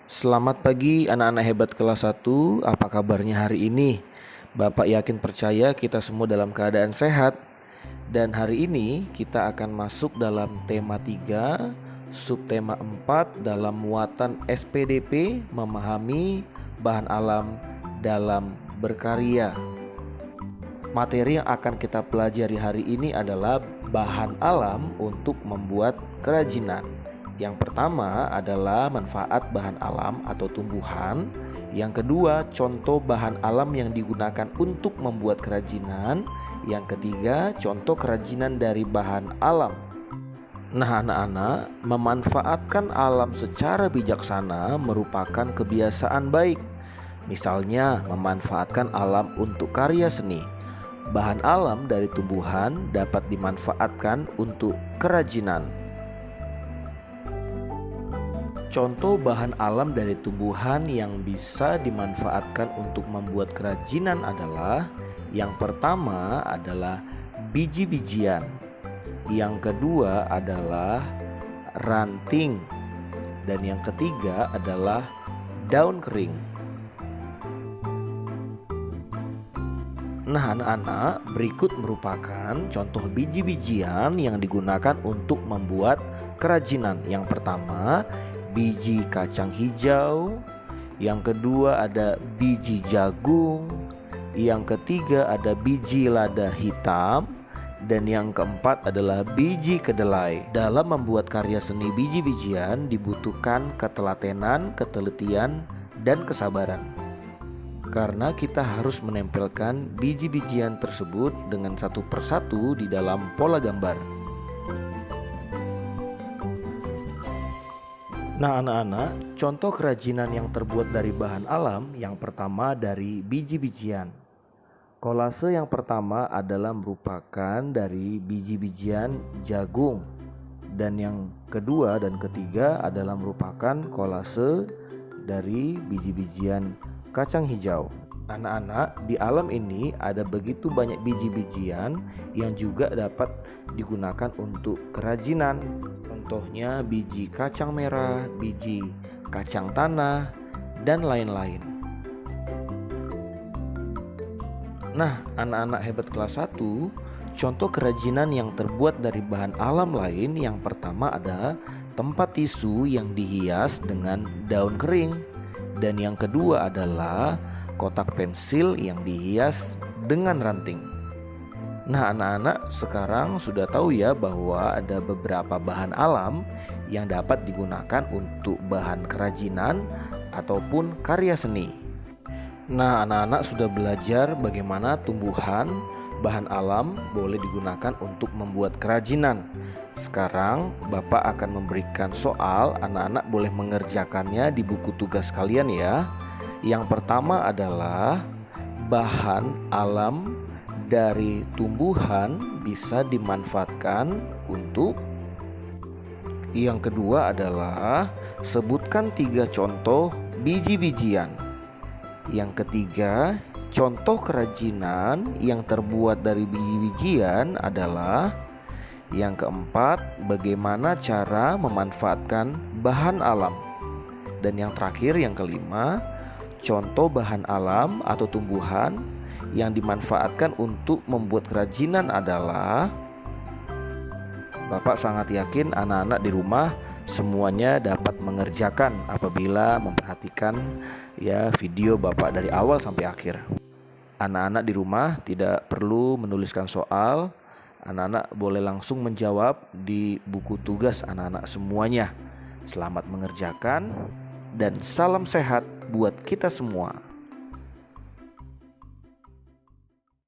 Selamat pagi anak-anak hebat kelas 1. Apa kabarnya hari ini? Bapak yakin percaya kita semua dalam keadaan sehat. Dan hari ini kita akan masuk dalam tema 3, subtema 4 dalam muatan SPDP, memahami bahan alam dalam berkarya. Materi yang akan kita pelajari hari ini adalah bahan alam untuk membuat kerajinan. Yang pertama adalah manfaat bahan alam atau tumbuhan. Yang kedua, contoh bahan alam yang digunakan untuk membuat kerajinan. Yang ketiga, contoh kerajinan dari bahan alam. Nah anak-anak, memanfaatkan alam secara bijaksana merupakan kebiasaan baik. Misalnya memanfaatkan alam untuk karya seni. Bahan alam dari tumbuhan dapat dimanfaatkan untuk kerajinan. Contoh bahan alam dari tumbuhan yang bisa dimanfaatkan untuk membuat kerajinan adalah: yang pertama adalah biji-bijian, yang kedua adalah ranting, dan yang ketiga adalah daun kering. Nah anak-anak, berikut merupakan contoh biji-bijian yang digunakan untuk membuat kerajinan. Yang pertama, biji kacang hijau. Yang kedua ada biji jagung. Yang ketiga ada biji lada hitam. Dan yang keempat adalah biji kedelai. Dalam membuat karya seni biji-bijian dibutuhkan ketelatenan, ketelitian, dan kesabaran. Karena kita harus menempelkan biji-bijian tersebut dengan satu persatu di dalam pola gambar. Nah anak-anak, contoh kerajinan yang terbuat dari bahan alam yang pertama dari biji-bijian. Kolase yang pertama adalah merupakan dari biji-bijian jagung. Dan yang kedua dan ketiga adalah merupakan kolase dari biji-bijian kacang hijau. Anak-anak, di alam ini ada begitu banyak biji-bijian yang juga dapat digunakan untuk kerajinan. Contohnya biji kacang merah, biji kacang tanah, dan lain-lain. Nah, anak-anak hebat kelas 1, contoh kerajinan yang terbuat dari bahan alam lain yang pertama ada tempat tisu yang dihias dengan daun kering. Dan yang kedua adalah kotak pensil yang dihias dengan ranting. Nah anak-anak, sekarang sudah tahu ya bahwa ada beberapa bahan alam yang dapat digunakan untuk bahan kerajinan ataupun karya seni. Nah anak-anak sudah belajar bagaimana tumbuhan, bahan alam boleh digunakan untuk membuat kerajinan. Sekarang Bapak akan memberikan soal, anak-anak boleh mengerjakannya di buku tugas kalian ya. Yang pertama adalah bahan alam dari tumbuhan bisa dimanfaatkan untuk. Yang kedua adalah sebutkan 3 contoh biji-bijian. Yang ketiga, contoh kerajinan yang terbuat dari biji-bijian adalah. Yang keempat, bagaimana cara memanfaatkan bahan alam. Dan yang terakhir, yang kelima, contoh bahan alam atau tumbuhan yang dimanfaatkan untuk membuat kerajinan adalah. Bapak sangat yakin anak-anak di rumah semuanya dapat mengerjakan apabila memperhatikan ya video Bapak dari awal sampai akhir. Anak-anak di rumah tidak perlu menuliskan soal, anak-anak boleh langsung menjawab di buku tugas anak-anak semuanya. Selamat mengerjakan dan salam sehat buat kita semua.